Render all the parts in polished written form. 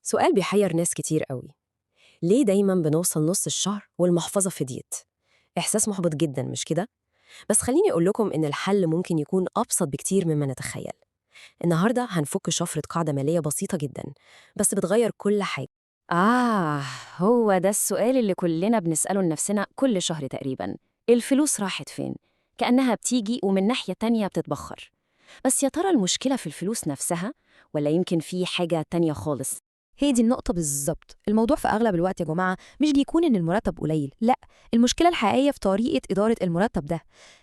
سؤال بيحير ناس كتير قوي. ليه دايما بنوصل نص الشهر والمحفظة فضيت؟ إحساس محبط جدا مش كده؟ بس خليني أقول لكم إن الحل ممكن يكون أبسط بكتير مما نتخيل. النهاردة هنفك شفرة قاعدة مالية بسيطة جدا، بس بتغير كل حاجة. آه، هو ده السؤال اللي كلنا بنسأله لنفسنا كل شهر تقريباً. الفلوس راحت فين؟ كأنها بتيجي ومن ناحية تانية بتتبخر. بس يا ترى المشكلة في الفلوس نفسها ولا يمكن في حاجة تانية خالص؟ هي دي النقطة بالظبط. الموضوع في أغلب الوقت يا جماعة مش بيكون إن المرتب قليل، لا، المشكلة الحقيقية في طريقة إدارة المرتب ده.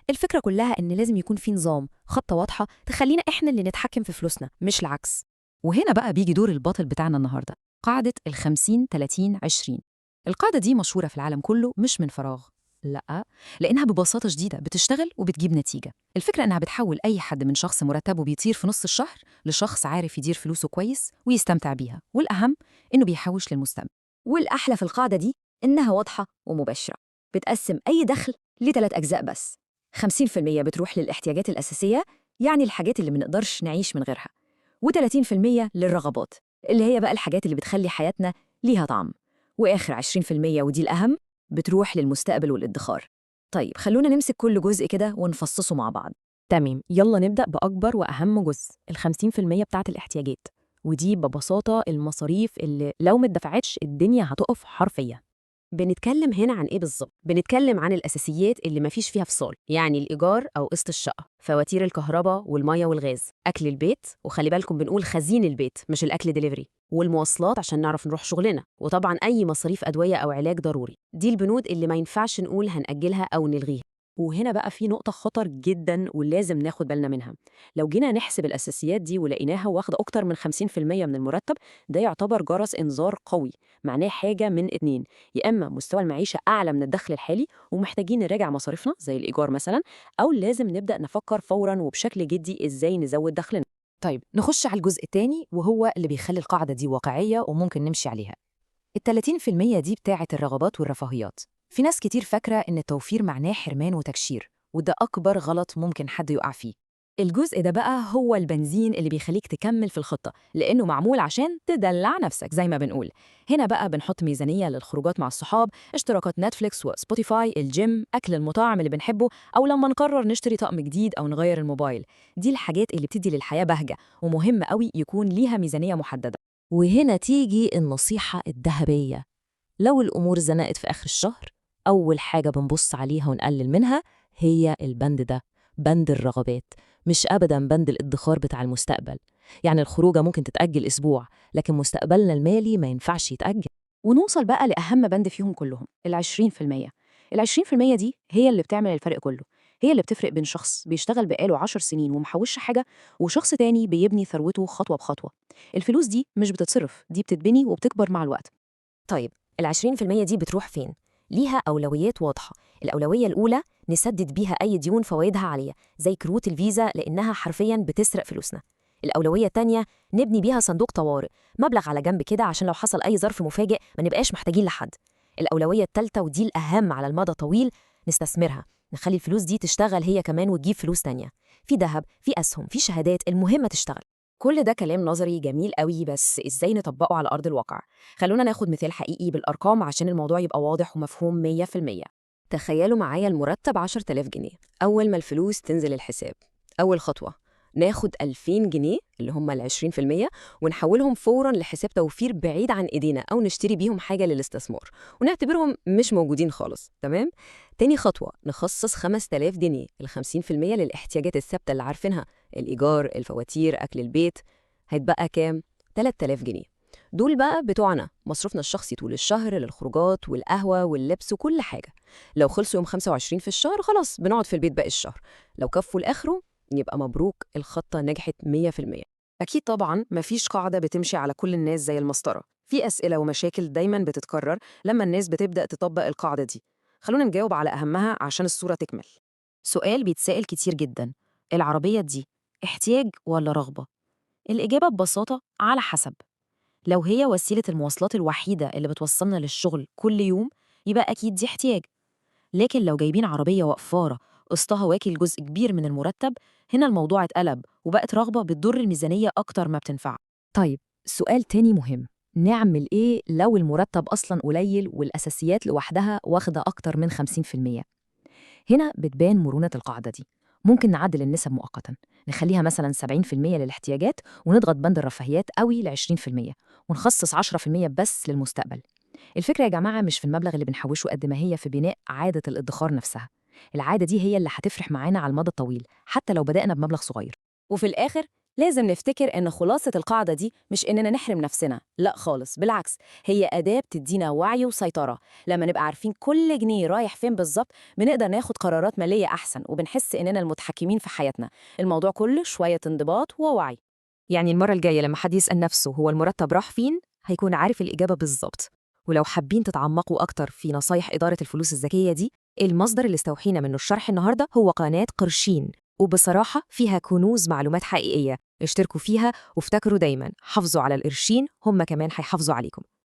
الفكرة كلها إن لازم يكون في نظام، خطة واضحة تخلينا إحنا اللي نتحكم في فلوسنا مش العكس. وهنا بقى بيجي دور البطل بتاعنا النهاردة، قاعدة 50-30-20. القاعدة دي مشهورة في العالم كله مش من فراغ، لأ، لأنها ببساطة شديدة بتشتغل وبتجيب نتيجة. الفكرة إنها بتحول أي حد من شخص مرتبه بيطير في نص الشهر لشخص عارف يدير فلوسه كويس ويستمتع بيها، والأهم إنه بيحوش للمستقبل. والأحلى في القاعدة دي إنها واضحة ومباشرة. بتقسم أي دخل لثلاث أجزاء بس. 50% بتروح للاحتياجات الأساسية، يعني الحاجات اللي منقدرش نعيش من غيرها. و30% للرغبات، اللي هي بقى الحاجات اللي بتخلي حياتنا ليها طعم. وآخر 20%، ودي الأهم، بتروح للمستقبل والادخار. طيب خلونا نمسك كل جزء كده ونفصصه مع بعض. تمام، يلا نبدأ بأكبر وأهم جزء، 50% بتاعت الاحتياجات. ودي ببساطة المصاريف اللي لو ما اتدفعتش الدنيا هتقف حرفيا. بنتكلم هنا عن إيه بالظبط؟ بنتكلم عن الأساسيات اللي مفيش فيها فصال، يعني الإيجار أو قسط الشقة، فواتير الكهرباء والمية والغاز، أكل البيت، وخلي بالكم بنقول خزين البيت مش الأكل ديليفري، والمواصلات عشان نعرف نروح شغلنا، وطبعا أي مصاريف أدوية أو علاج ضروري. دي البنود اللي ما ينفعش نقول هنأجلها أو نلغيها. وهنا بقى في نقطة خطر جدا ولازم ناخد بالنا منها. لو جينا نحسب الأساسيات دي ولقيناها واخدة أكتر من 50% من المرتب، ده يعتبر جرس إنذار قوي. معناه حاجة من اتنين: يا إما مستوى المعيشة أعلى من الدخل الحالي ومحتاجين نراجع مصاريفنا زي الإيجار مثلا، أو لازم نبدأ نفكر فورا وبشكل جدي إزاي نزود دخلنا. طيب نخش على الجزء التاني، وهو اللي بيخلي القاعدة دي واقعية وممكن نمشي عليها. 30% دي بتاعة الرغبات والرفاهيات. في ناس كتير فاكرة إن التوفير معناه حرمان وتكشير، وده أكبر غلط ممكن حد يقع فيه. الجزء ده بقى هو البنزين اللي بيخليك تكمل في الخطة، لأنه معمول عشان تدلع نفسك زي ما بنقول. هنا بقى بنحط ميزانية للخروجات مع الصحاب، اشتراكات نتفليكس وسبوتيفاي، الجيم، أكل المطاعم اللي بنحبه، أو لما نقرر نشتري طقم جديد أو نغير الموبايل. دي الحاجات اللي بتدي للحياة بهجة، ومهم قوي يكون ليها ميزانية محددة. وهنا تيجي النصيحة الذهبية. لو الأمور زنقت في آخر الشهر، أول حاجة بنبص عليها ونقلل منها هي البند ده، بند الرغبات، مش أبداً بند الادخار بتاع المستقبل. يعني الخروجة ممكن تتأجل أسبوع، لكن مستقبلنا المالي ما ينفعش يتأجل. ونوصل بقى لأهم بند فيهم كلهم، 20%. 20% دي هي اللي بتعمل الفرق كله. هي اللي بتفرق بين شخص بيشتغل بقاله 10 سنين ومحوش حاجة، وشخص تاني بيبني ثروته خطوة بخطوة. الفلوس دي مش بتتصرف، دي بتتبني وبتكبر مع الوقت. طيب ال20% دي بتروح فين؟ ليها أولويات واضحة. الأولوية الأولى نسدد بيها أي ديون فوائدها عالية زي كروت الفيزا، لأنها حرفياً بتسرق فلوسنا. الأولوية التانية نبني بيها صندوق طوارئ، مبلغ على جنب كده عشان لو حصل أي ظرف مفاجئ ما نبقاش محتاجين لحد. الأولوية التالتة ودي الأهم على المدى طويل، نستثمرها، نخلي الفلوس دي تشتغل هي كمان وتجيب فلوس تانية، في ذهب، في أسهم، في شهادات، المهم تشتغل. كل ده كلام نظري جميل قوي، بس إزاي نطبقه على أرض الواقع؟ خلونا ناخد مثال حقيقي بالأرقام عشان الموضوع يبقى واضح ومفهوم 100%. تخيلوا معايا المرتب 10,000 جنيه. أول ما الفلوس تنزل الحساب، أول خطوة ناخد 2000 جنيه اللي هم 20% ونحولهم فوراً لحساب توفير بعيد عن إيدينا، أو نشتري بيهم حاجة للاستثمار ونعتبرهم مش موجودين خالص. تمام؟ تاني خطوة نخصص 5000 جنيه، ال50% للاحتياجات الثابتة اللي عارفينها، الإيجار، الفواتير، أكل البيت. هيتبقى كام؟ 3000 جنيه. دول بقى بتوعنا، مصروفنا الشخصي طول الشهر للخروجات والقهوة واللبس وكل حاجة. لو خلصوا يوم 25 في الشهر خلاص بنقعد في البيت باقي الشهر. لو كفوا لآخره يبقى مبروك، الخطة نجحت 100%. أكيد طبعاً مفيش قاعدة بتمشي على كل الناس زي المسطرة. في أسئلة ومشاكل دايماً بتتكرر لما الناس بتبدأ تطبق القاعدة دي. خلونا نجاوب على أهمها عشان الصورة تكمل. سؤال بيتسأل كتير جدا: العربية دي احتياج ولا رغبة؟ الإجابة ببساطة على حسب. لو هي وسيلة المواصلات الوحيدة اللي بتوصلنا للشغل كل يوم، يبقى أكيد دي احتياج. لكن لو جايبين عربية وقفارة قسطها واكل جزء كبير من المرتب، هنا الموضوع اتقلب وبقت رغبة بتضر الميزانية أكتر ما بتنفع. طيب، سؤال تاني مهم: نعمل إيه لو المرتب أصلاً قليل والأساسيات لوحدها واخدة أكتر من 50%؟ هنا بتبان مرونة القاعدة دي. ممكن نعدل النسب مؤقتاً، نخليها مثلاً 70% للاحتياجات ونضغط بند الرفاهيات قوي ل 20%، ونخصص 10% بس للمستقبل. الفكرة يا جماعة مش في المبلغ اللي بنحوشه قد ما هي في بناء عادة الادخار نفسها. العادة دي هي اللي هتفرح معانا على المدى الطويل حتى لو بدأنا بمبلغ صغير. وفي الآخر لازم نفتكر إن خلاصة القاعدة دي مش إننا نحرم نفسنا، لا خالص، بالعكس، هي أداة بتدينا وعي وسيطرة. لما نبقى عارفين كل جنيه رايح فين بالظبط بنقدر ناخد قرارات مالية أحسن وبنحس إننا المتحكمين في حياتنا. الموضوع كله شوية انضباط ووعي. يعني المرة الجاية لما حد يسأل نفسه هو المرتب راح فين، هيكون عارف الإجابة بالظبط. ولو حابين تتعمقوا أكتر في نصايح إدارة الفلوس الذكية دي، المصدر اللي استوحينا منه الشرح النهاردة هو قناة قرشين، وبصراحة فيها كنوز معلومات حقيقية. اشتركوا فيها وافتكروا دايماً، حافظوا على القرشين، هم كمان هيحافظوا عليكم.